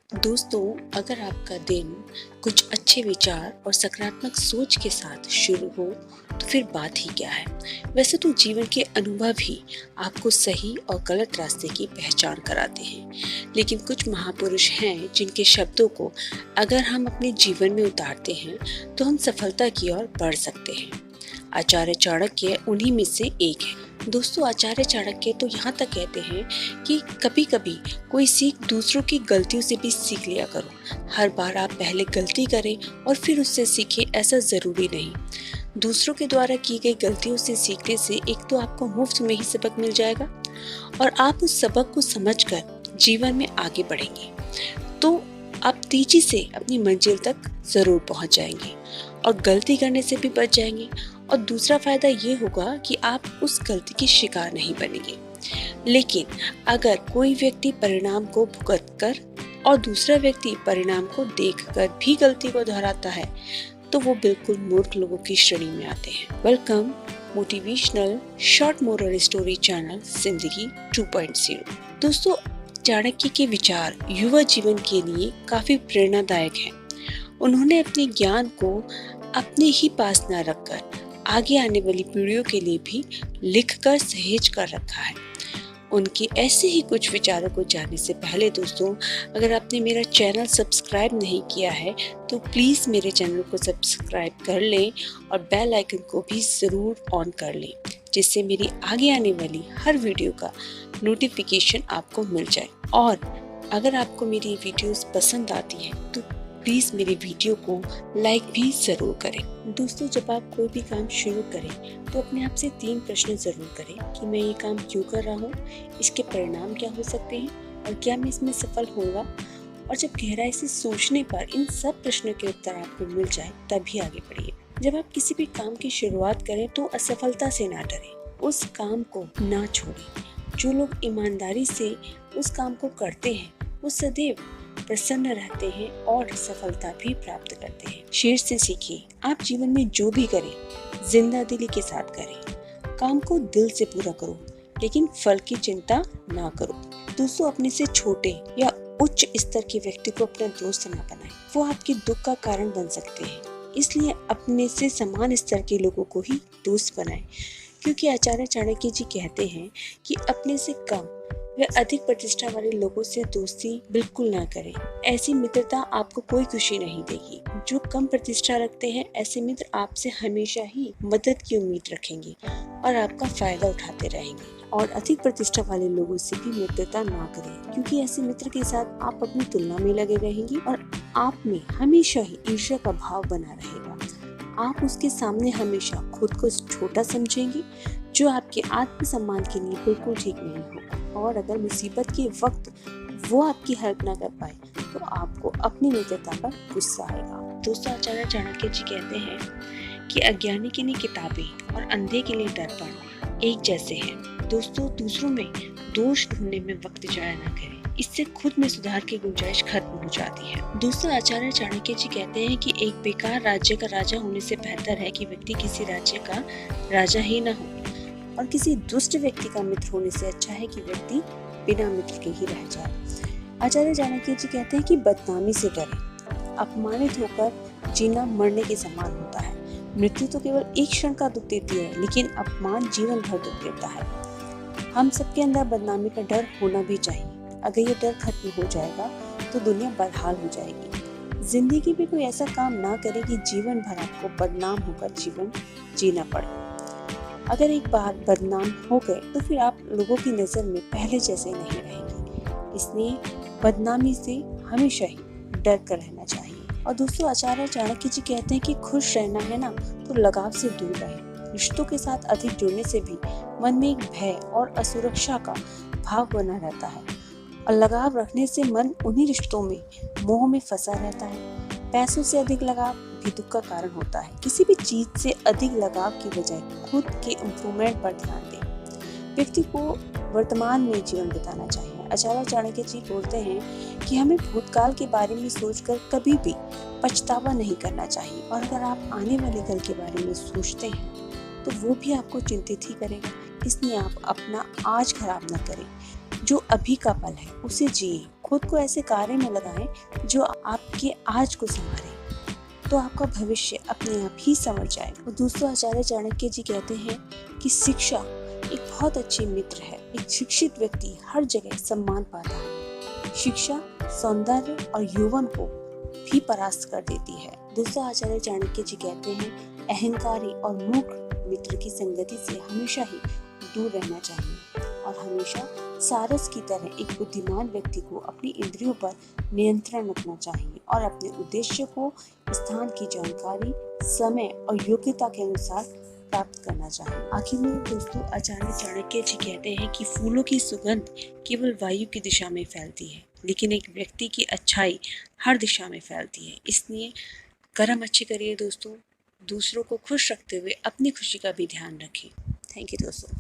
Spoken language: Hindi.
दोस्तों, अगर आपका दिन कुछ अच्छे विचार और सकारात्मक सोच के साथ शुरू हो तो फिर बात ही क्या है। वैसे तो जीवन के अनुभव ही आपको सही और गलत रास्ते की पहचान कराते हैं, लेकिन कुछ महापुरुष हैं जिनके शब्दों को अगर हम अपने जीवन में उतारते हैं तो हम सफलता की ओर बढ़ सकते हैं। आचार्य चाणक्य उन्हीं में से एक है। दोस्तों, आचार्य चाणक्य तो यहाँ तक कहते हैं कि कभी कभी कोई सीख दूसरों की गलतियों से भी सीख लिया करो। हर बार आप पहले गलती करें और फिर उससे सीखें, ऐसा जरूरी नहीं। दूसरों के द्वारा की गई गलतियों से सीखने से एक तो आपको मुफ्त में ही सबक मिल जाएगा और आप उस सबक को समझकर जीवन में आगे बढ़ेंगे तो आप तेजी से अपनी मंजिल तक जरूर पहुंच जाएंगे और गलती करने से भी बच जाएंगे। और दूसरा फायदा ये होगा कि आप उस गलती की शिकार नहीं बनेंगे। लेकिन अगर कोई व्यक्ति परिणाम को भुगत कर और दूसरा व्यक्ति परिणाम को देखकर भी गलती को दोहराता है तो वो बिल्कुल मूर्ख लोगों की श्रेणी में आते हैं। Welcome motivational short moral story channel जिंदगी 2.0। दोस्तों, चाणक्य के विचार युवा जीवन के लिए काफी प्रेरणादायक हैं। उन्होंने अपने ज्ञान को अपने ही पास न रखकर आगे आने वाली पीढ़ियों के लिए भी लिखकर सहेज कर रखा है। उनके ऐसे ही कुछ विचारों को जानने से पहले दोस्तों, अगर आपने मेरा चैनल सब्सक्राइब नहीं किया है तो प्लीज मेरे चैनल को सब्सक्राइब कर लें और बेल आइकन को भी जरूर ऑन कर लें, जिससे मेरी आगे आने वाली हर वीडियो का नोटिफिकेशन आपको मिल जाए। और अगर आपको मेरी वीडियोस पसंद आती हैं तो प्लीज मेरी वीडियो को लाइक भी जरूर करें। दोस्तों, जब आप कोई भी काम शुरू करें तो अपने आप से 3 प्रश्न जरूर करें कि मैं ये काम क्यों कर रहा हूँ, इसके परिणाम क्या हो सकते हैं और क्या मैं इसमें सफल होऊंगा। और जब गहराई से सोचने पर इन सब प्रश्नों के उत्तर आपको मिल जाए तभी आगे बढ़िए। जब आप किसी भी काम की शुरुआत करें तो असफलता से ना डरें, उस काम को ना छोड़ें। जो लोग ईमानदारी से उस काम को करते हैं वो सदैव प्रसन्न रहते हैं और सफलता भी प्राप्त करते हैं। शेर से सीखिए, आप जीवन में जो भी करें जिंदा दिली के साथ करें। काम को दिल से पूरा करो, लेकिन फल की चिंता ना करो। दोस्तों, अपने से छोटे या उच्च स्तर के व्यक्ति को अपना दोस्त ना बनाएं, वो आपके दुख का कारण बन सकते हैं। इसलिए अपने से समान स्तर के लोगों को ही दोस्त बनाएं, क्योंकि आचार्य चाणक्य जी कहते हैं कि अपने से कम वे अधिक प्रतिष्ठा वाले लोगों से दोस्ती बिल्कुल ना करें। ऐसी मित्रता आपको कोई खुशी नहीं देगी। जो कम प्रतिष्ठा रखते हैं ऐसे मित्र आपसे हमेशा ही मदद की उम्मीद रखेंगे और आपका फायदा उठाते रहेंगे। और अधिक प्रतिष्ठा वाले लोगों से भी मित्रता ना करें, क्योंकि ऐसे मित्र के साथ आप अपनी तुलना में लगे रहेंगे और आप में हमेशा ही ईर्ष्या का भाव बना रहेगा। आप उसके सामने हमेशा खुद को छोटा समझेंगे, जो आपके आत्मसम्मान के लिए बिल्कुल ठीक नहीं होगा। और अगर मुसीबत के वक्त वो आपकी हेल्प ना कर पाए तो आपको अपनी मित्रता पर गुस्सा आएगा। दोस्तों, आचार्य चाणक्य जी कहते हैं कि अज्ञानी के लिए किताबें और अंधे के लिए दर्पण एक जैसे हैं। दोस्तों, दूसरों में दोष ढूंढने में वक्त जाया ना करें, इससे खुद में सुधार की गुंजाइश खत्म हो जाती है। दोस्तों, आचार्य चाणक्य जी कहते हैं कि एक बेकार राज्य का राजा होने से बेहतर है कि व्यक्ति किसी राज्य का राजा ही ना हो, और किसी दुष्ट व्यक्ति का मित्र होने से अच्छा है कि व्यक्ति बिना मित्र के ही रह जाए। आचार्य चाणक्य जी कहते हैं कि बदनामी से डरें। अपमानित होकर जीना मरने के समान होता है। मृत्यु तो केवल एक क्षण का दुख देती है, लेकिन अपमान जीवन भर दुख देता है। हम सबके अंदर बदनामी का डर होना भी चाहिए। अगर ये डर खत्म हो जाएगा तो दुनिया बदहाल हो जाएगी। जिंदगी में कोई ऐसा काम ना करे कि जीवन भर आपको बदनाम होकर जीवन जीना पड़े। अगर एक बार बदनाम हो गए तो फिर आप लोगों की नजर में पहले जैसे नहीं रहेंगे। इसलिए बदनामी से हमेशा ही डर कर रहना चाहिए। और दोस्तों, आचार्य चाणक्य जी कहते हैं कि खुश रहना है ना तो लगाव से दूर रहें। रिश्तों के साथ अधिक जुड़ने से भी मन में एक भय और असुरक्षा का भाव बना रहता है, और लगाव रखने से मन उन्हीं रिश्तों में मोह में फंसा रहता है। पैसों से अधिक लगाव भी दुख का कारण होता है। किसी भी चीज से अधिक लगाव की बजाय खुद के इम्प्रूवमेंट पर ध्यान दें। व्यक्ति को वर्तमान में जीवन बिताना चाहिए। आचार्य चाणक्य जी बोलते हैं कि हमें भूतकाल के बारे में सोचकर कभी भी पछतावा नहीं करना चाहिए, और अगर आप आने वाले कल के बारे में सोचते हैं तो वो भी आपको चिंतित ही करेगा। इसलिए आप अपना आज खराब न करें। जो अभी का पल है उसे जिए, खुद को ऐसे कार्य में लगाएं जो आपके आज को संवारे, तो आपका भविष्य अपने आप ही संवर जाएगा। और दोस्तों, आचार्य चाणक्य जी कहते हैं कि शिक्षा एक बहुत अच्छी मित्र है। एक शिक्षित व्यक्ति हर जगह सम्मान पाता है। शिक्षा सौंदर्य और यौवन को भी परास्त कर देती है। दोस्तों, आचार्य चाणक्य जी कहते हैं अहंकारी और मूर्ख मित्र की संगति से हमेशा ही दूर रहना चाहिए और हमेशा सारस की तरह एक बुद्धिमान व्यक्ति को अपनी इंद्रियों पर नियंत्रण रखना चाहिए और अपने उद्देश्य को स्थान की जानकारी, समय और योग्यता के अनुसार प्राप्त करना चाहिए। आखिर में दोस्तों, आचार्य चाणक्य जी कहते हैं कि फूलों की सुगंध केवल वायु की दिशा में फैलती है, लेकिन एक व्यक्ति की अच्छाई हर दिशा में फैलती है। इसलिए कर्म अच्छे करिए दोस्तों, दूसरों को खुश रखते हुए अपनी खुशी का भी ध्यान रखें। थैंक यू दोस्तों।